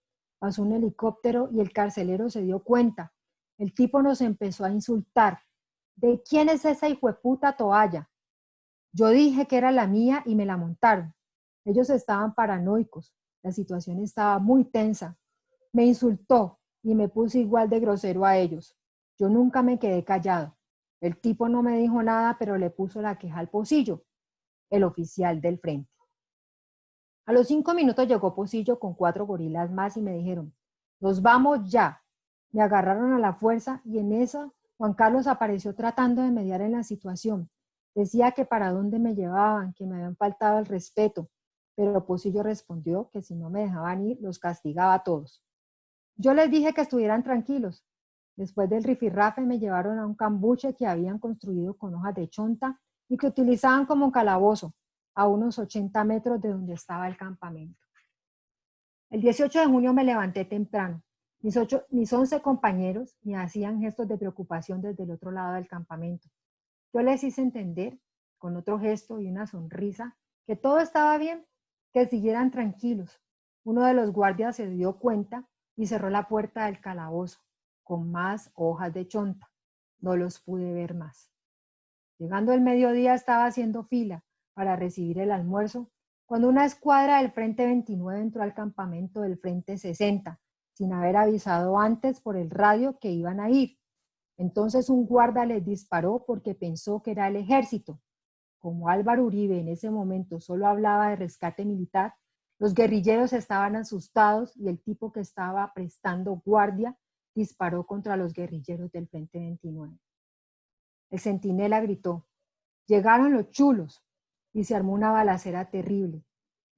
Pasó un helicóptero y el carcelero se dio cuenta. El tipo nos empezó a insultar. ¿De quién es esa hijueputa toalla? Yo dije que era la mía y me la montaron. Ellos estaban paranoicos. La situación estaba muy tensa. Me insultó y me puse igual de grosero a ellos. Yo nunca me quedé callado. El tipo no me dijo nada, pero le puso la queja al Pocillo, el oficial del frente. A los 5 minutos llegó Pocillo con 4 gorilas más y me dijeron, nos vamos ya. Me agarraron a la fuerza y en eso Juan Carlos apareció tratando de mediar en la situación. Decía que para dónde me llevaban, que me habían faltado el respeto, pero Pocillo respondió que si no me dejaban ir, los castigaba a todos. Yo les dije que estuvieran tranquilos. Después del rifirrafe me llevaron a un cambuche que habían construido con hojas de chonta y que utilizaban como calabozo, a unos 80 metros de donde estaba el campamento. El 18 de junio me levanté temprano. Mis 11 compañeros me hacían gestos de preocupación desde el otro lado del campamento. Yo les hice entender, con otro gesto y una sonrisa, que todo estaba bien, que siguieran tranquilos. Uno de los guardias se dio cuenta y cerró la puerta del calabozo, con más hojas de chonta. No los pude ver más. Llegando el mediodía estaba haciendo fila para recibir el almuerzo, cuando una escuadra del Frente 29 entró al campamento del Frente 60, sin haber avisado antes por el radio que iban a ir. Entonces un guarda les disparó porque pensó que era el ejército. Como Álvaro Uribe en ese momento solo hablaba de rescate militar, los guerrilleros estaban asustados y el tipo que estaba prestando guardia disparó contra los guerrilleros del Frente 29. El centinela gritó, llegaron los chulos, y se armó una balacera terrible.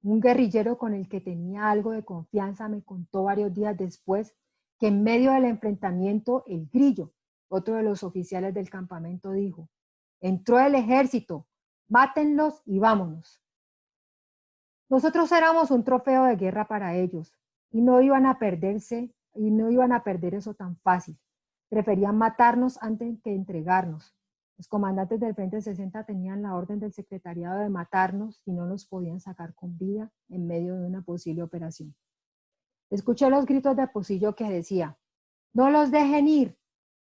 Un guerrillero con el que tenía algo de confianza me contó varios días después que en medio del enfrentamiento el Grillo, otro de los oficiales del campamento, dijo, entró el ejército, mátenlos y vámonos. Nosotros éramos un trofeo de guerra para ellos y no iban a perder eso tan fácil. Preferían matarnos antes que entregarnos. Los comandantes del Frente 60 tenían la orden del secretariado de matarnos y no nos podían sacar con vida en medio de una posible operación. Escuché los gritos de Pocillo que decía, no los dejen ir,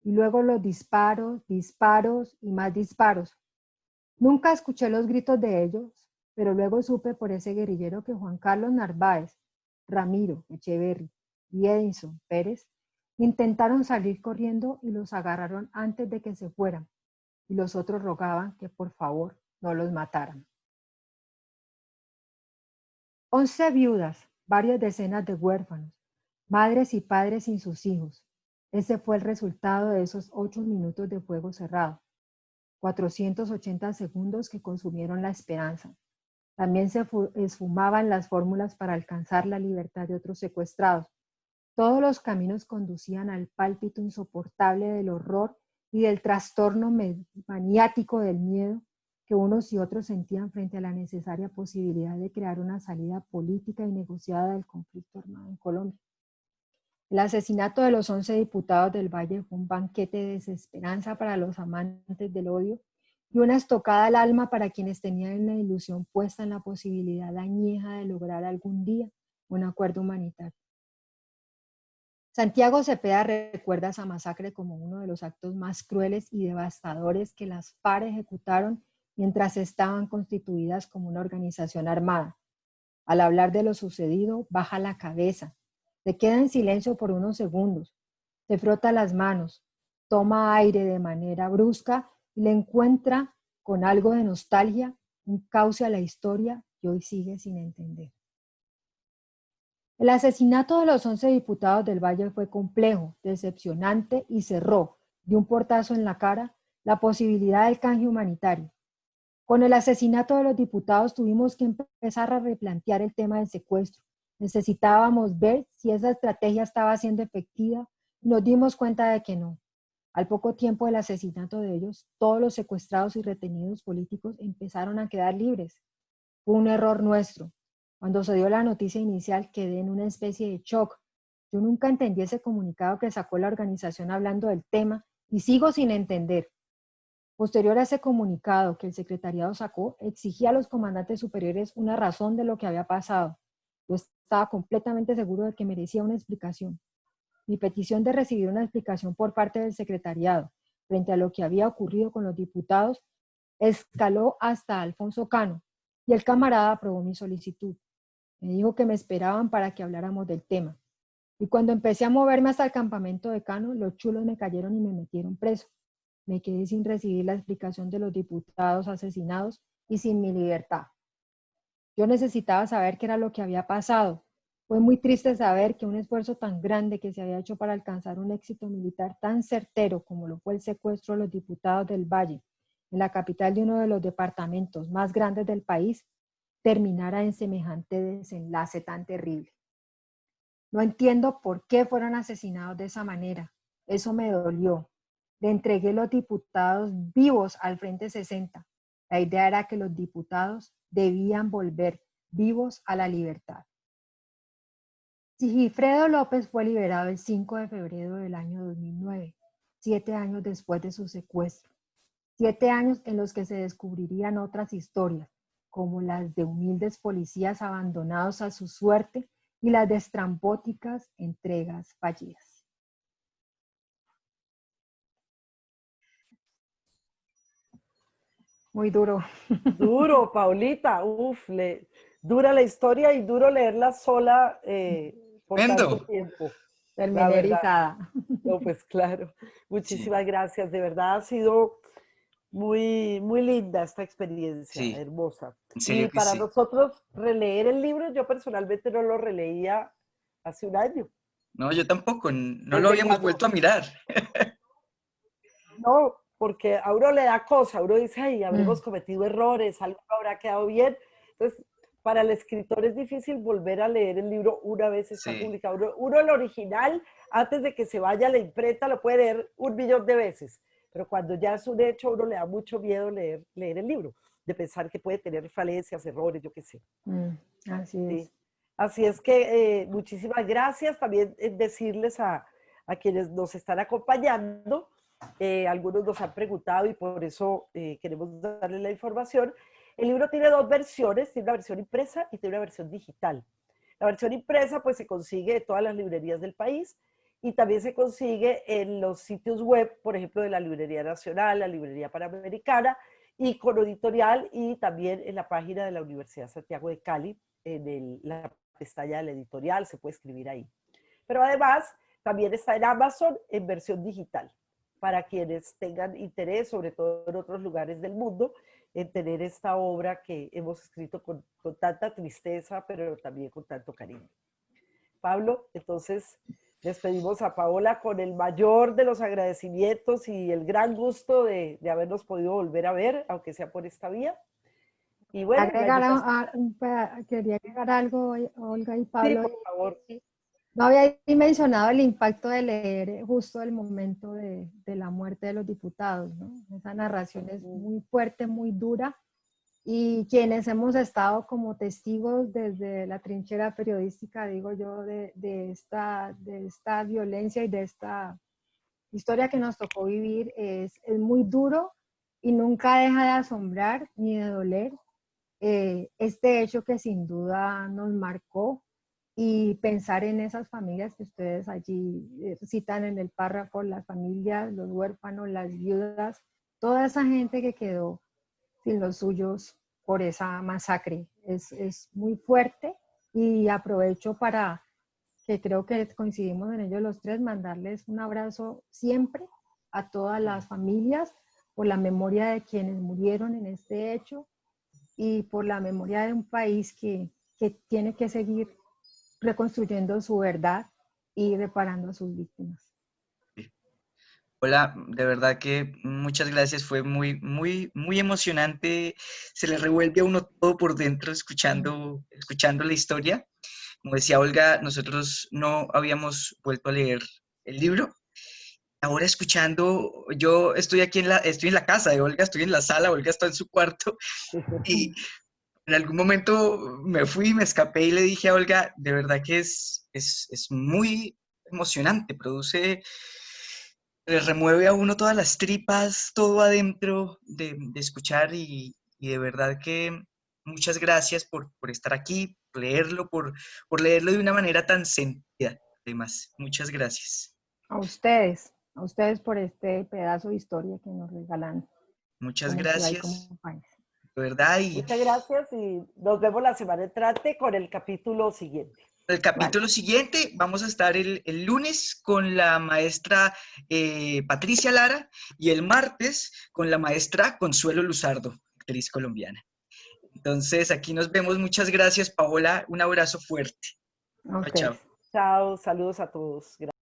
y luego los disparos, disparos y más disparos. Nunca escuché los gritos de ellos, pero luego supe por ese guerrillero que Juan Carlos Narváez, Ramiro Echeverry y Edinson Pérez intentaron salir corriendo y los agarraron antes de que se fueran, y los otros rogaban que por favor no los mataran. 11 viudas, varias decenas de huérfanos, madres y padres sin sus hijos. Ese fue el resultado de esos 8 minutos de fuego cerrado. 480 segundos que consumieron la esperanza. También se esfumaban las fórmulas para alcanzar la libertad de otros secuestrados. Todos los caminos conducían al pálpito insoportable del horror y del trastorno maniático del miedo que unos y otros sentían frente a la necesaria posibilidad de crear una salida política y negociada del conflicto armado en Colombia. El asesinato de los 11 diputados del Valle fue un banquete de desesperanza para los amantes del odio y una estocada al alma para quienes tenían la ilusión puesta en la posibilidad añeja de lograr algún día un acuerdo humanitario. Santiago Cepeda recuerda esa masacre como uno de los actos más crueles y devastadores que las FARC ejecutaron mientras estaban constituidas como una organización armada. Al hablar de lo sucedido, baja la cabeza, se queda en silencio por unos segundos, se frota las manos, toma aire de manera brusca y le encuentra, con algo de nostalgia, un cauce a la historia que hoy sigue sin entender. El asesinato de los 11 diputados del Valle fue complejo, decepcionante y cerró, de un portazo en la cara, la posibilidad del canje humanitario. Con el asesinato de los diputados tuvimos que empezar a replantear el tema del secuestro. Necesitábamos ver si esa estrategia estaba siendo efectiva y nos dimos cuenta de que no. Al poco tiempo del asesinato de ellos, todos los secuestrados y retenidos políticos empezaron a quedar libres. Fue un error nuestro. Cuando se dio la noticia inicial quedé en una especie de shock. Yo nunca entendí ese comunicado que sacó la organización hablando del tema y sigo sin entender. Posterior a ese comunicado que el secretariado sacó, exigía a los comandantes superiores una razón de lo que había pasado. Yo estaba completamente seguro de que merecía una explicación. Mi petición de recibir una explicación por parte del secretariado frente a lo que había ocurrido con los diputados escaló hasta Alfonso Cano y el camarada aprobó mi solicitud. Me dijo que me esperaban para que habláramos del tema. Y cuando empecé a moverme hasta el campamento de Cano, los chulos me cayeron y me metieron preso. Me quedé sin recibir la explicación de los diputados asesinados y sin mi libertad. Yo necesitaba saber qué era lo que había pasado. Fue muy triste saber que un esfuerzo tan grande que se había hecho para alcanzar un éxito militar tan certero como lo fue el secuestro de los diputados del Valle, en la capital de uno de los departamentos más grandes del país, terminara en semejante desenlace tan terrible. No entiendo por qué fueron asesinados de esa manera. Eso me dolió. Le entregué los diputados vivos al Frente 60. La idea era que los diputados debían volver vivos a la libertad. Sigifredo López fue liberado el 5 de febrero del año 2009, 7 años después de su secuestro. 7 años en los que se descubrirían otras historias, como las de humildes policías abandonados a su suerte y las de estrambóticas entregas fallidas. Muy duro.
Duro, Paulita. Uf, dura la historia y duro leerla sola por tanto tiempo.
Terminerizada.
No, pues claro. Muchísimas gracias. De verdad ha sido muy, muy linda esta experiencia,
Sí,
hermosa.
en serio
Y
que
para
sí.
nosotros releer el libro, yo personalmente no lo releía hace un año.
No, yo tampoco, no lo
Desde
habíamos
cuando,
vuelto a mirar.
no, porque a uno le da cosa, uno dice, ay, habremos cometido errores, algo no habrá quedado bien. Entonces, para el escritor es difícil volver a leer el libro una vez está
Sí,
publicado. Uno el original, antes de que se vaya a la imprenta, lo puede leer 1.000.000 de veces, pero cuando ya es un hecho, a uno le da mucho miedo leer el libro, de pensar que puede tener falencias, errores, yo qué sé.
Así es.
Sí. Así es que muchísimas gracias. También decirles a quienes nos están acompañando, algunos nos han preguntado y por eso queremos darles la información. El libro tiene 2 versiones, tiene una versión impresa y tiene una versión digital. La versión impresa pues se consigue en todas las librerías del país y también se consigue en los sitios web, por ejemplo, de la Librería Nacional, la Librería Panamericana, y con editorial y también en la página de la Universidad Santiago de Cali, en la pestaña de la editorial, se puede escribir ahí. Pero además también está en Amazon en versión digital, para quienes tengan interés, sobre todo en otros lugares del mundo, en tener esta obra que hemos escrito con tanta tristeza, pero también con tanto cariño. Pablo, entonces despedimos a Paola con el mayor de los agradecimientos y el gran gusto de habernos podido volver a ver, aunque sea por esta vía. Y bueno,
Quería agregar algo, Olga y
sí,
Pablo.
por favor.
No había mencionado el impacto de leer justo el momento de la muerte de los diputados, ¿no? Esa narración es muy fuerte, muy dura, y quienes hemos estado como testigos desde la trinchera periodística, digo yo, de esta violencia y de esta historia que nos tocó vivir, es muy duro y nunca deja de asombrar ni de doler este hecho que sin duda nos marcó, y pensar en esas familias que ustedes allí citan en el párrafo, las familias, los huérfanos, las viudas, toda esa gente que quedó sin los suyos por esa masacre. Es muy fuerte, y aprovecho para, que creo que coincidimos en ello los tres, mandarles un abrazo siempre a todas las familias por la memoria de quienes murieron en este hecho y por la memoria de un país que tiene que seguir reconstruyendo su verdad y reparando a sus víctimas.
Hola, de verdad que muchas gracias, fue muy, muy, muy emocionante, se le revuelve a uno todo por dentro escuchando la historia. Como decía Olga, nosotros no habíamos vuelto a leer el libro. Ahora escuchando, yo estoy estoy en la casa de Olga, estoy en la sala, Olga está en su cuarto, y en algún momento me fui, me escapé y le dije a Olga, de verdad que es muy emocionante, le remueve a uno todas las tripas, todo adentro de escuchar, y de verdad que muchas gracias por estar aquí, por leerlo de una manera tan sentida. Además, muchas gracias.
A ustedes por este pedazo de historia que nos regalan
Muchas
como ciudad y
gracias,
como país.
de verdad. Y
Muchas gracias y nos vemos la semana entrante con el capítulo siguiente.
el
¿Vale?
capítulo siguiente vamos a estar el lunes con la maestra Patricia Lara y el martes con la maestra Consuelo Luzardo, actriz colombiana. Entonces, aquí nos vemos. Muchas gracias, Paola. Un abrazo fuerte.
A
Chao, chao.
ustedes.
Chao, saludos a todos. Gracias.